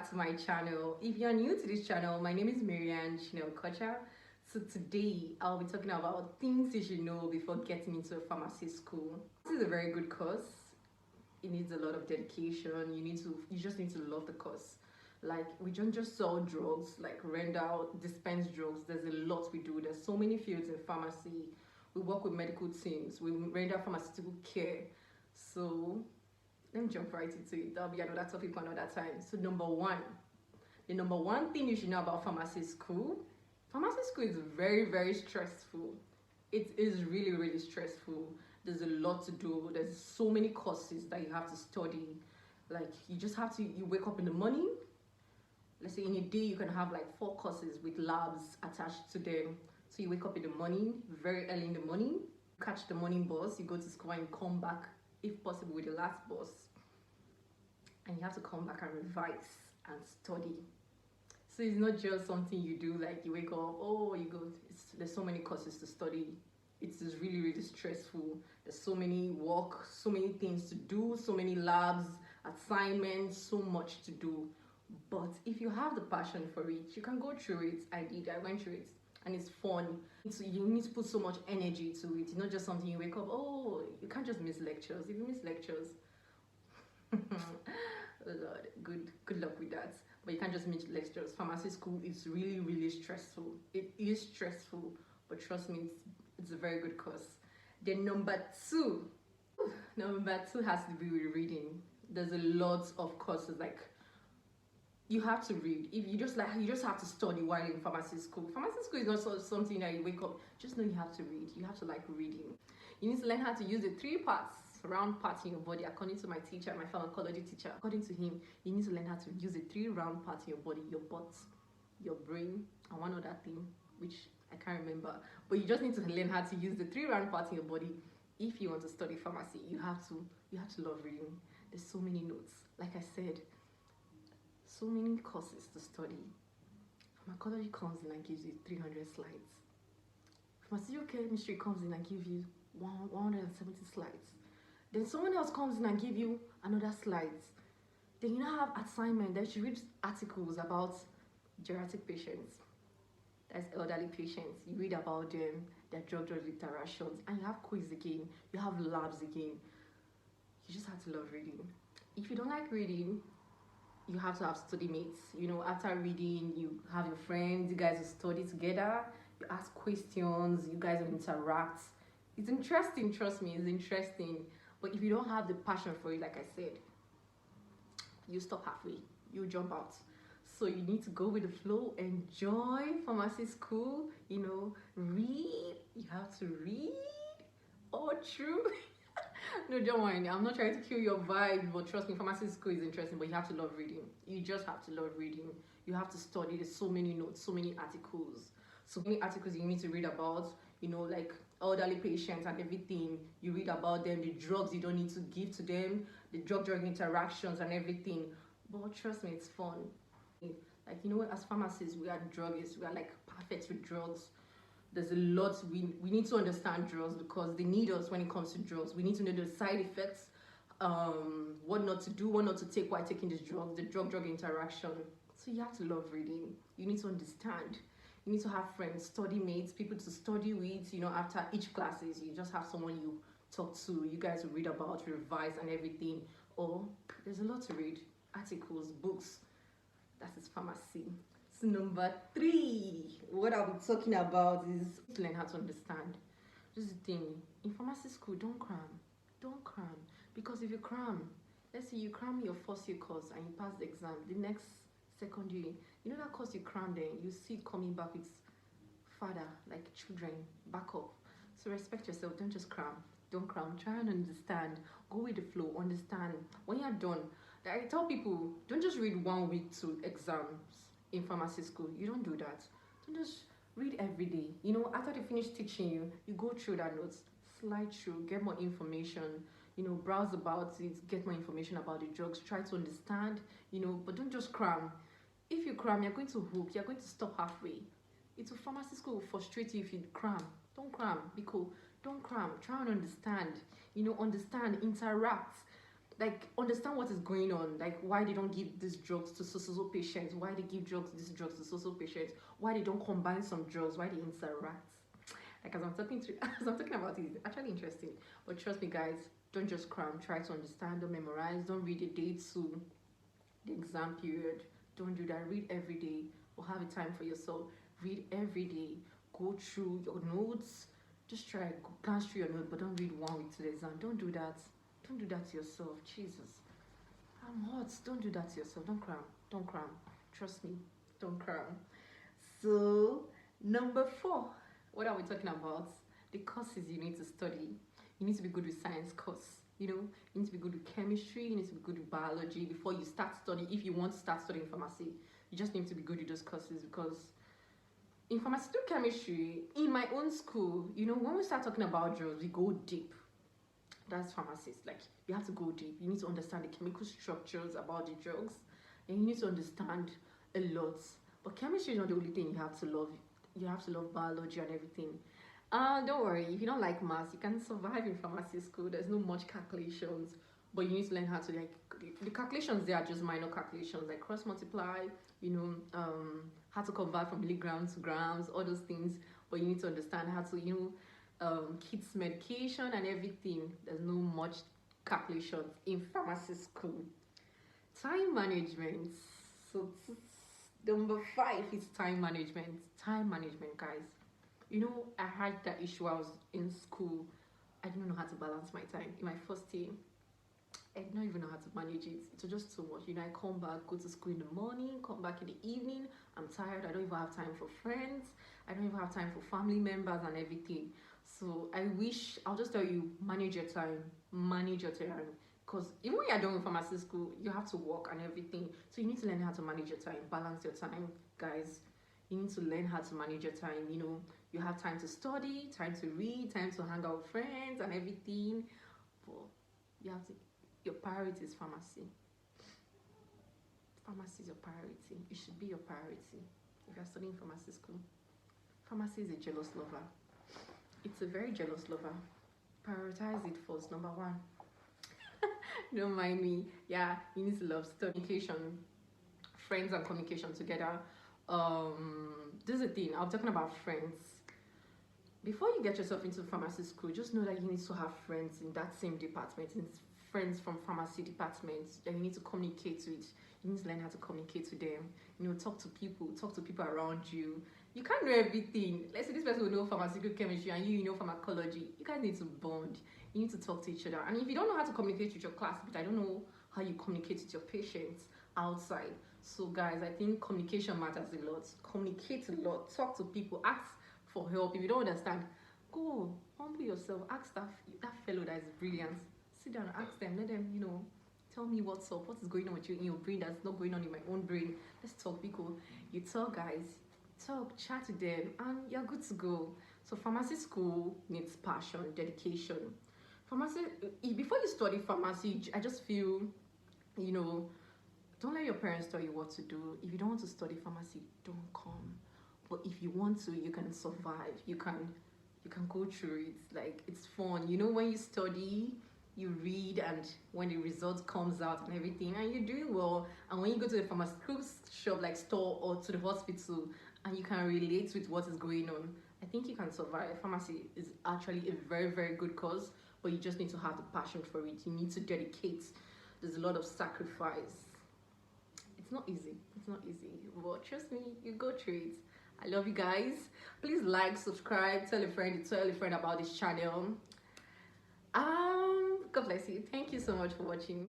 back to my channel. If you're new to this channel, my name is Marianne Chinel Kocha. So today I'll be talking about things you should know before getting into a pharmacy school. This is a very good course. It needs a lot of dedication. You just need to love the course. Like, we don't just sell drugs, like rent out, dispense drugs. There's a lot we do. There's so many fields in pharmacy. We work with medical teams. We render pharmaceutical care. So let me jump right into it. That'll be another topic for another time. So the number one thing you should know about pharmacy school is very, very stressful. It is really, really stressful. There's a lot to do. There's so many courses that you have to study. Like, you wake up in the morning. Let's say in a day you can have like 4 courses with labs attached to them. So you wake up in the morning, very early in the morning, catch the morning bus, you go to school and come back, if possible, with the last bus. And you have to come back and revise and study. So it's not just something you do, like you wake up, there's so many courses to study. It's just really, really stressful. There's so many work, so many things to do, so many labs, assignments, so much to do. But if you have the passion for it, you can go through it. I went through it, and it's fun. You need to put so much energy to it. It's not just something you wake up, you can't just miss lectures. If you miss lectures, Lord, good luck with that. But you can't just miss lectures. Pharmacy school is really, really stressful. It is stressful, but trust me, it's a very good course. Then number two has to be with reading. There's a lot of courses, like, you have to read. If you just have to study while in pharmacy school. Pharmacy school is not something that you wake up. Just know you have to read. You have to like reading. You need to learn how to use the 3 parts, round parts in your body. According to my teacher, my pharmacology teacher, according to him, you need to learn how to use the 3 round parts in your body: your butt, your brain, and one other thing which I can't remember. But you just need to learn how to use the 3 round parts in your body. If you want to study pharmacy, you have to love reading. There's so many notes. Like I said, so many courses to study. Pharmacology comes in and gives you 300 slides. Pharmaceutical chemistry comes in and gives you 170 slides. Then someone else comes in and gives you another slides. Then you now have assignment that you read articles about geriatric patients. That's elderly patients. You read about them, their drug-drug interactions, and you have quiz again. You have labs again. You just have to love reading. If you don't like reading, you have to have study mates. After reading, you have your friends, you guys will study together, you ask questions, you guys will interact. It's interesting, trust me, it's interesting. But if you don't have the passion for it, like I said, you stop halfway, you jump out. So you need to go with the flow, enjoy pharmacy school, read. You have to read. Oh, true. No, don't worry. I'm not trying to kill your vibe, but trust me, pharmacy school is interesting, but you have to love reading. You just have to love reading. You have to study. There's so many notes, so many articles. So many articles you need to read about, like elderly patients and everything. You read about them, the drugs you don't need to give to them, the drug-drug interactions and everything. But trust me, it's fun. Like, as pharmacists, we are druggists. We are like perfect with drugs. There's a lot we need to understand drugs, because they need us when it comes to drugs. We need to know the side effects, what not to do, what not to take while taking these drugs, the drug-drug interaction. So you have to love reading. You need to understand. You need to have friends, study mates, people to study with. After each classes, you just have someone you talk to. You guys will read about, revise, and everything. There's a lot to read: articles, books. That is pharmacy. So number 3, what I'll be talking about is to learn how to understand. This is the thing. In pharmacy school, don't cram. Don't cram. Because if you cram, let's say you cram your first year course and you pass the exam, the next second year, that course you crammed, then you see it coming back with father, like children, back up. So respect yourself. Don't just cram. Don't cram. Try and understand. Go with the flow. Understand. When you're done, I tell people, don't just read 1 week to exams in pharmacy school. You don't do that. Don't just read every day. After they finish teaching you, you go through that notes, slide through, get more information, browse about it, get more information about the drugs, try to understand, but don't just cram. If you cram, you're going to hook, you're going to stop halfway. It's a pharmacy school will frustrate you if you cram. Don't cram, be cool. Don't cram. Try and understand. Understand, interact. like understand what is going on, like why they don't give these drugs to so patients, why they give these drugs to so patients, why they don't combine some drugs, why they interact. Like as I'm talking to as I'm talking about it, it's actually interesting. But trust me, guys, don't just cram. Try to understand. Don't memorize. Don't read a day to the exam period. Don't do that. Read every day. Or have a time for yourself. Read every day. Go through your notes. Just try glance through your notes, but don't read 1 week to the exam. Don't do that. Don't do that to yourself. Jesus, I'm hot. Don't do that to yourself. Don't cram. Don't cram. Trust me. Don't cram. So number 4. What are we talking about? The courses you need to study. You need to be good with science course. You need to be good with chemistry. You need to be good with biology before you start studying. If you want to start studying pharmacy, you just need to be good with those courses, because in pharmaceutical chemistry, in my own school, when we start talking about drugs, we go deep. That's pharmacists. Like, you have to go deep. You need to understand the chemical structures about the drugs, and you need to understand a lot. But chemistry is not the only thing you have to love. You have to love biology and everything. Don't worry, if you don't like maths, you can survive in pharmacy school. There's no much calculations, but you need to learn how to, like, the calculations there are just minor calculations, like cross multiply, how to convert from milligrams to grams, all those things. But you need to understand how to, kids medication and everything. There's no much calculations in pharmacy school. Time management. So number 5 is time management. Time management, guys. I had that issue. I was in school. I didn't know how to balance my time. In my first year, I did not even know how to manage it. It was just too much. I come back, go to school in the morning, come back in the evening. I'm tired. I don't even have time for friends. I don't even have time for family members and everything. So I'll just tell you, manage your time. Manage your time. Because even when you're done with pharmacy school, you have to work and everything. So you need to learn how to manage your time. Balance your time, guys. You need to learn how to manage your time. You have time to study, time to read, time to hang out with friends and everything. But your priority is pharmacy. Pharmacy is your priority. It should be your priority if you're studying pharmacy school. Pharmacy is a jealous lover. It's a very jealous lover. Prioritize it first, number 1. Don't mind me. Yeah, you need to love communication, friends and communication together. This is the thing. I'm talking about friends. Before you get yourself into pharmacy school, just know that you need to have friends in that same department, friends from pharmacy departments that you need to communicate with. You need to learn how to communicate with them. Talk to people around you. You can't know everything. Let's say this person will know pharmaceutical chemistry and you know pharmacology. You guys need to bond. You need to talk to each other. And if you don't know how to communicate with your classmates, I don't know how you communicate with your patients outside. So guys, I think communication matters a lot. Communicate a lot. Talk to people. Ask for help. If you don't understand, go humble yourself. Ask that fellow that is brilliant. Sit down and ask them. Let them, tell me what's up. What is going on with you in your brain that's not going on in my own brain. Let's talk, because you talk, guys. Talk, chat to them, and you're good to go. So pharmacy school needs passion, dedication. Pharmacy, before you study pharmacy, I just feel, don't let your parents tell you what to do. If you don't want to study pharmacy, don't come. But if you want to, you can survive. You can go through it. Like, it's fun. When you study, you read, and when the result comes out and everything, and you're doing well, and when you go to the pharmaceutical shop, like store, or to the hospital, and you can relate with what is going on, I think you can survive. Pharmacy is actually a very, very good cause, but you just need to have the passion for it. You need to dedicate. There's a lot of sacrifice. It's not easy. But trust me, you go through it. I love you guys. Please like, subscribe, tell a friend about this channel. God bless you. Thank you so much for watching.